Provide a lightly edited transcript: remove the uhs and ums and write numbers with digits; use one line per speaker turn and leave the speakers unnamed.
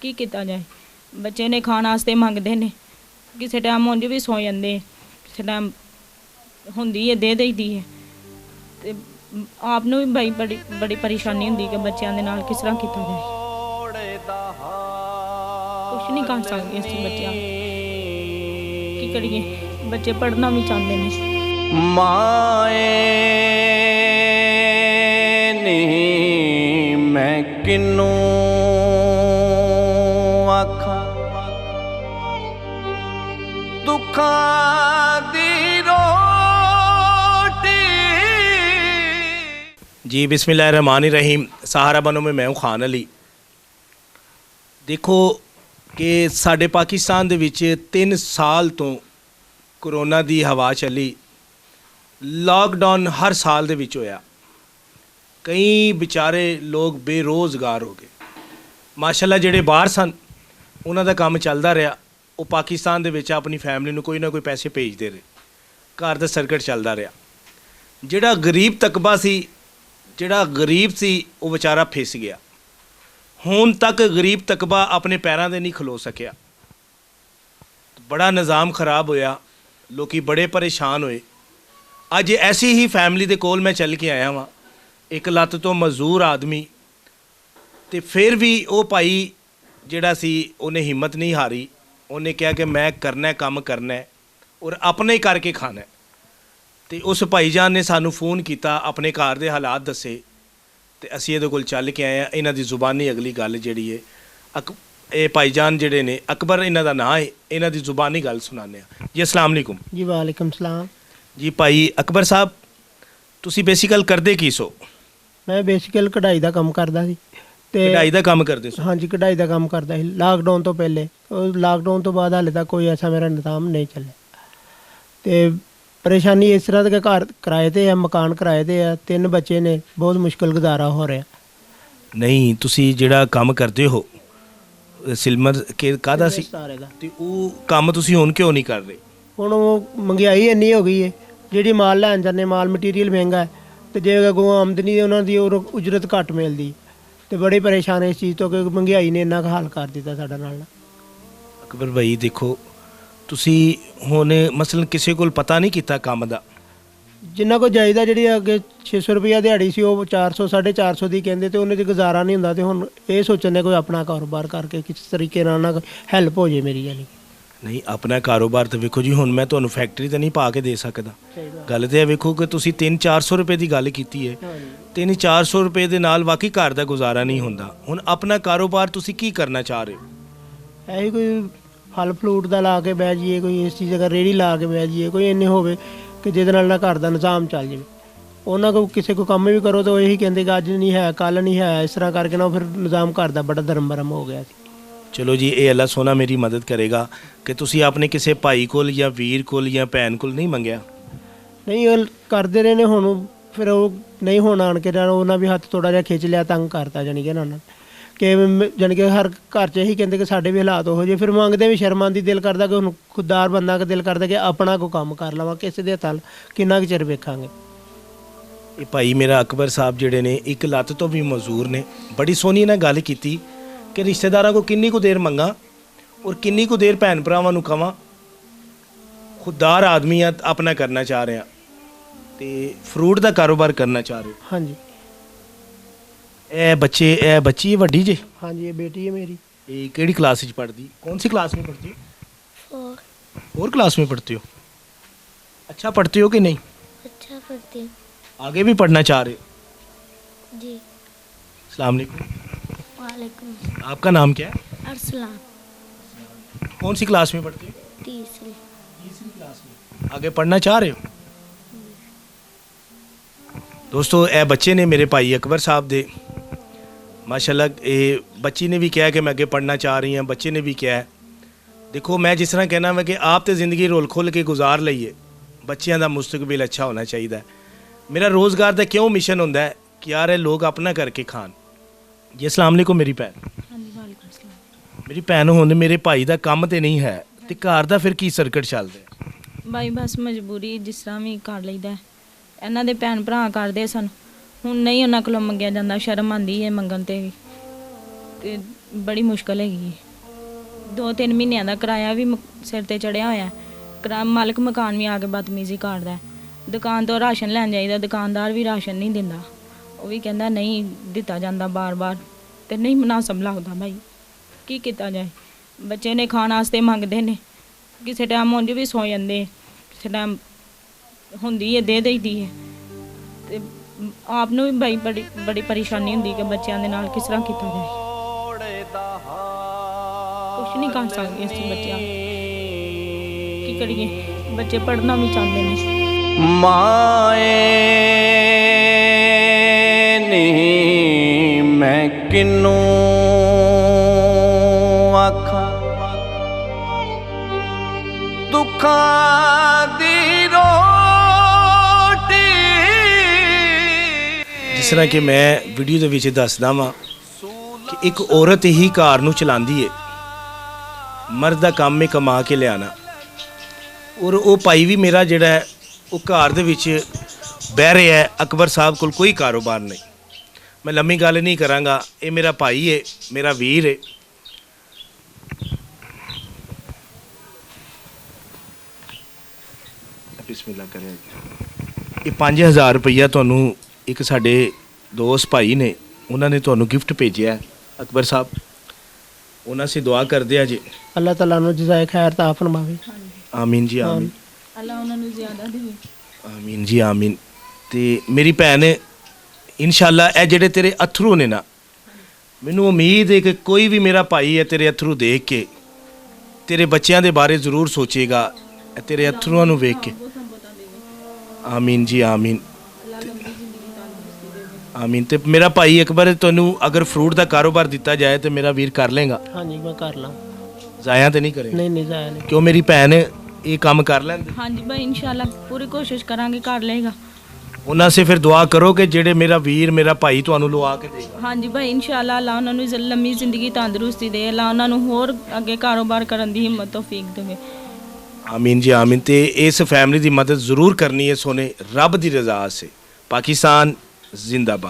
की किया जाए। बच्चे ने खाने वास्ते मंगते ने, किसी टाइम उंज भी सो जाते, किसी टाइम होंदी है दे दी है। ते आप भी बड़ी बड़ी बड़ी परेशानी होंदी कि बच्चों के नाल किस तरह किया जाए। कुछ नहीं कर सकते असं बच्चों की करिए, बच्चे पढ़ना भी चाहते हैं।
माए नहीं मैं किनू आखा दुखा दी रोटी।
जी बिस्मिल्लाहिर्रहमानिर्रहीम। सहारा बनो में मैं हूँ खान अली। देखो कि साडे पाकिस्तान दे विच 3 साल तो कोरोना दी हवा चली, लॉकडाउन हर साल दे विच होया, कई बेचारे लोग बेरोज़गार हो गए। माशाल्लाह जिहड़े बाहर सन उन्हां दा काम चलदा रहा, वो पाकिस्तान दे विच अपनी फैमिली नूं कोई ना कोई पैसे भेजदे रहे, घर दा सर्कट चलदा रहा। जिहड़ा गरीब तकबा सी, जिहड़ा गरीब सी, वो बेचारा फिस गया। हुण तक गरीब तकबा अपने पैरां ते नहीं खलो सकिया। बड़ा निज़ाम खराब होया, लोग बड़े परेशान होए। अज ऐसी ही फैमिली दे कोल मैं चल के आया वहाँ, एक लत्त तो मजदूर आदमी, तो फिर भी वो भाई जिहड़ा सी उन्हें हिम्मत नहीं हारी। उन्हें कहा कि मैं करना है, काम करना है और अपने ही करके खाना है। तो उस भाईजान ने सानू फ़ोन किया, अपने घर के हालात दसे, तो असीं इहदे कोल चल के आए हैं। इन्हां दी ज़ुबानी अगली गल जिहड़ी है ये भाईजान जिहड़े ने, अकबर इन्हां दा नाम है, इन्हां दी ज़ुबानी गल सुनाने जी। अस्सलाम वालेकुम
जी। वालेकुम सलाम
जी। भाई अकबर साहब, तुसी बेसिकल करदे की सो?
मैं बेसिकल कढ़ाई का काम करता सी। ते
कढ़ाई का काम करदे सो?
हाँ जी, कढ़ाई का काम करता सी लॉकडाउन तो पहले। लॉकडाउन तो बाद हाले तक कोई ऐसा मेरा निज़ाम नहीं चले। तो परेशानी इस तरह के घर किराए ते है, मकान किराए ते है, 3 बच्चे ने, बहुत मुश्किल गुजारा हो रहा।
नहीं, तुसी जिहड़ा काम करदे हो सिलमर के काहदा सी,
सारे दा
ते ਉਹ ਕੰਮ ਤੁਸੀਂ ਹੁਣ ਕਿਉਂ ਨਹੀਂ ਕਰ ਰਹੇ?
ਹੁਣ ਉਹ महंगाई इन्नी हो गई है, ਜਿਹੜੀ माल लैन जाने माल मटीरियल महंगा है, तो जे अगों आमदनी उन्हों की उजरत घट मिलती, तो बड़े परेशान इस चीज़ तो कि महंगाई ने इन्ना हाल कर दिता साडा नाल।
अकबर भाई देखो, तुसी हुण मसलन किसी कोल पता नहीं किता काम दा?
जिन्ना को चाहिए जी अगे 600 रुपया दिहाड़ी सी, वो 400 450 की कहते, तो उन्हें गुजारा नहीं होंदा। तो हुण ये सोचने कोई अपना कारोबार करके किस तरीके नाल हैल्प हो जाए मेरी। यानी
नहीं, अपना कारोबार तो वेखो जी, हुण मैं तुहानूं फैक्ट्री तो नहीं पा के दे सकदा। गल तो वेखो कि तुसी 300-400 रुपए की गल कीती है, 300-400 रुपए दे नाल वाकई घर दा गुजारा नहीं होंदा। हुण अपना कारोबार तुसी की करना चाह रहे हो?
ऐसी कोई फल फ्रूट का ला के बह जाइए, कोई इस चीज़ का रेहड़ी ला के बह जाइए, कोई इन्ने होवे कि जिहदे नाल ना घर का निज़ाम चल जाए। उन्होंने को किसी को काम भी करो तो यही कहते कि अज नहीं है, कल नहीं है, इस तरह करके ना फिर निज़ाम घर का बड़ा धर्म भरम हो गया।
चलो जी, ये अल्लाह सोना मेरी मदद करेगा कि तुसी अपने किसी भाई कोल या वीर कोल या भैन कोल नहीं मंगया?
नहीं, वो करते रहे ने। हुण फिर वो नहीं होना आन के उन्हें भी हत्थ थोड़ा जिहा खिंच लिया, तंग करता जानी कि उन्होंने कि जानी कि हर घर च यही कहते कि साढ़े भी हालात हो जाए। फिर मंगते भी शर्म आती, दिल करता कि हुण खुददार बंदा कि दिल करता कि अपना को काम कर लवां, किसी दे हत्थ किन्ना कुछ चिर वेखांगे।
ये भाई मेरा अकबर साहब जिहड़े ने, एक लत्त तो भी मजदूर ने। बड़ी सोहनी इन्हां गल कीती कि रिश्तेदारां को किन्नी को देर मंगा और किन्नी को देर भैन भरावां नूं कवां। खुददार आदमी आ, अपना करना चाह रहे हैं, तो फ्रूट का कारोबार करना चाह रहे हो?
हाँ जी।
ए बच्ची है वड्डी जे?
हाँ जी, ये बेटी है मेरी।
ये केड़ी क्लास में पढ़ती? कौन सी क्लास में पढ़ती हो? 4 क्लास में पढ़ती हो? अच्छा पढ़ती हो कि नहीं?
अच्छा पढ़ती हूँ।
आगे भी पढ़ना चाह रहे हो?
जी।
अस्सलाम वालेकुम।
वालेकुम।
आपका नाम क्या है?
अरसलान।
कौन सी क्लास में पढ़ती हो?
तीसरी
क्लास में। आगे पढ़ना चाह रहे हो? दोस्तों, ए बच्चे ने मेरे भाई अकबर साहब दे, माशाल्लाह ये बच्ची ने भी कहा कि मैं आगे पढ़ना चाह रही हूँ, बच्चे ने भी कहा है। देखो मैं जिस तरह कहना मैं कि आप तो ज़िंदगी रोल खोल के गुजार लईए, बच्चों का मुस्तकबिल अच्छा होना चाहिए। मेरा रोज़गार का क्यों मिशन होंदा है कि यार ये लोग अपना करके खान। जी अस्सलाम वालेकुम मेरी भैन। मेरी भैन हुण मेरे भाई का काम तो नहीं है, तो घर का फिर की सर्कट चलदा है?
भाई बस मजबूरी जिस तरह भी कर लईदा। इन्हां दे भैन भरा करदे सन, हुण नहीं उन्हां कोलों मंगिया जांदा, शर्म आंदी है मंगण ते भी। ਤੇ ਬੜੀ ਮੁਸ਼ਕਲ ਹੈਗੀ ਹੈ। 2-3 ਮਹੀਨਿਆਂ ਦਾ ਕਿਰਾਇਆ ਵੀ ਸਿਰ ਤੇ ਚੜਿਆ ਹੋਇਆ ਮਾਲਕ ਮਕਾਨ ਵੀ ਆ ਕੇ ਬਦਤਮੀਜ਼ੀ ਕਰਦਾ ਹੈ। ਦੁਕਾਨ ਤੋਂ ਰਾਸ਼ਨ ਲੈਣ ਜਾਈਦਾ, ਦੁਕਾਨਦਾਰ ਵੀ ਰਾਸ਼ਨ ਨਹੀਂ ਦਿੰਦਾ, ਉਹ ਵੀ ਕਹਿੰਦਾ ਨਹੀਂ ਦਿੱਤਾ ਜਾਂਦਾ ਬਾਰ-ਬਾਰ, ਤੇ ਨਹੀਂ ਮੁਨਾਸਬ ਲੱਗਦਾ ਭਾਈ, ਕੀ ਕੀਤਾ ਜਾਏ। ਬੱਚੇ ਨੇ ਖਾਣ ਵਾਸਤੇ ਮੰਗਦੇ ਨੇ, ਕਿਸੇ ਟਾਈਮ ਉਂਝ ਵੀ ਸੌ ਜਾਂਦੇ, ਕਿਸੇ ਟਾਈਮ ਹੁੰਦੀ ਹੈ ਦੇ ਦੇਈਦੀ ਹੈ। ਤੇ ਆਪ ਨੂੰ ਵੀ ਭਾਈ ਬੜੀ ਪਰੇਸ਼ਾਨੀ ਹੁੰਦੀ ਕਿ ਬੱਚਿਆਂ ਦੇ ਨਾਲ ਕਿਸ ਤਰ੍ਹਾਂ ਕੀਤਾ ਜਾਏ। ਕੁਛ ਨਹੀਂ ਕਰ ਸਕਦੇ ਅਸੀਂ ਬੱਚਿਆਂ ਨੂੰ, ਕੀ ਕਰੀਏ, ਬੱਚੇ ਪੜ੍ਹਨਾ ਵੀ ਚਾਹੁੰਦੇ ਨੇ।
ਮਾਏ ਨੀ ਮੈਂ ਕਿਨੂੰ ਆਖਾਂ, ਦੁੱਖਾਂ ਦੀ ਰੋਟੀ।
ਜਿਸ ਤਰ੍ਹਾਂ ਕਿ ਮੈਂ ਵੀਡੀਓ ਦੇ ਵਿੱਚ ਦੱਸਦਾ ਵਾਂ ਕਿ ਇੱਕ ਔਰਤ ਹੀ ਘਰ ਨੂੰ ਚਲਾਉਂਦੀ ਏ, ਮਰਦ ਦਾ ਕੰਮ ਹੈ ਕਮਾ ਕੇ ਲਿਆਉਣਾ। ਔਰ ਉਹ ਭਾਈ ਵੀ ਮੇਰਾ ਜਿਹੜਾ ਹੈ ਉਹ ਘਰ ਦੇ ਵਿੱਚ ਬਹਿ ਰਿਹਾ ਹੈ, ਅਕਬਰ ਸਾਹਿਬ ਕੋਲ ਕੋਈ ਕਾਰੋਬਾਰ ਨਹੀਂ। ਮੈਂ ਲੰਮੀ ਗੱਲ ਨਹੀਂ ਕਰਾਂਗਾ, ਇਹ ਮੇਰਾ ਭਾਈ ਹੈ, ਮੇਰਾ ਵੀਰ ਹੈ। ਬਿਸਮਿਲ੍ਲਾ ਕਰਿਆ। ਇਹ 5000 ਰੁਪਈਆ ਤੁਹਾਨੂੰ ਇੱਕ ਸਾਡੇ ਦੋਸਤ ਭਾਈ ਨੇ, ਉਹਨਾਂ ਨੇ ਤੁਹਾਨੂੰ ਗਿਫਟ ਭੇਜਿਆ। ਅਕਬਰ ਸਾਹਿਬ ਉਹਨਾਂ ਸੇ ਦੁਆ ਕਰਦੇ ਆ ਜੀ,
ਅੱਲਾਹ ਤਾਲਾ ਨੂੰ ਜਜ਼ਾਏ ਖੈਰ ਤਾਂ ਫਰਮਾਵੇ।
ਆਮੀਨ ਜੀ ਆਮੀਨ,
ਅੱਲਾ ਉਹਨਾਂ ਨੂੰ ਜ਼ਿਆਦਾ ਦੇਵੇ।
ਆਮੀਨ ਜੀ ਆਮੀਨ। ਤੇ ਮੇਰੀ ਭੈਣ ਇਨਸ਼ਾਅੱਲਾ ਇਹ ਜਿਹੜੇ ਤੇਰੇ ਅਥਰੂ ਨੇ ਨਾ, ਮੈਨੂੰ ਉਮੀਦ ਹੈ ਕਿ ਕੋਈ ਵੀ ਮੇਰਾ ਭਾਈ ਹੈ ਤੇਰੇ ਅਥਰੂ ਦੇਖ ਕੇ ਤੇਰੇ ਬੱਚਿਆਂ ਦੇ ਬਾਰੇ ਜ਼ਰੂਰ ਸੋਚੇਗਾ, ਇਹ ਤੇਰੇ ਅਥਰੂਆਂ ਨੂੰ ਵੇਖ ਕੇ। ਆਮੀਨ ਜੀ ਆਮੀਨ ਆਮੀਨ। ਤੇ ਮੇਰਾ ਭਾਈ ਅਕਬਰ, ਤੁਹਾਨੂੰ ਅਗਰ ਫਰੂਟ ਦਾ ਕਾਰੋਬਾਰ ਦਿੱਤਾ ਜਾਏ ਤੇ ਮੇਰਾ ਵੀਰ ਕਰ ਲੇਗਾ?
ਹਾਂਜੀ ਮੈਂ ਕਰ ਲਾਂ।
ਜ਼ਾਇਆ ਤੇ ਨਹੀਂ ਕਰੇਗਾ?
ਨਹੀਂ ਨਹੀਂ ਜਾਇਆ ਨਹੀਂ।
ਕਿਉਂ ਮੇਰੀ ਭੈਣ ਇਹ ਕੰਮ ਕਰ ਲੈਂਦੇ?
ਹਾਂਜੀ ਭਾਈ ਇਨਸ਼ਾਅੱਲਾ ਪੂਰੀ ਕੋਸ਼ਿਸ਼ ਕਰਾਂਗੇ, ਕਰ ਲਏਗਾ।
ਉਹਨਾਂ ਸੇ ਫਿਰ ਦੁਆ ਕਰੋ ਕਿ ਜਿਹੜੇ ਮੇਰਾ ਵੀਰ ਮੇਰਾ ਭਾਈ ਤੁਹਾਨੂੰ ਲਵਾ ਕੇ ਦੇਗਾ।
ਹਾਂਜੀ ਭਾਈ ਇਨਸ਼ਾਅੱਲਾ ਅੱਲਾ ਉਹਨਾਂ ਨੂੰ ਲੰਮੀ ਜ਼ਿੰਦਗੀ ਤੰਦਰੁਸਤੀ ਦੇ, ਅੱਲਾ ਉਹਨਾਂ ਨੂੰ ਹੋਰ ਅੱਗੇ ਕਾਰੋਬਾਰ ਕਰਨ ਦੀ ਹਿੰਮਤ ਤੌਫੀਕ ਦੇਵੇ।
आमीन जी आमीन। ते इस फैमिली की मदद ज़रूर करनी है सोने, रब की रजा से। पाकिस्तान जिंदाबाद।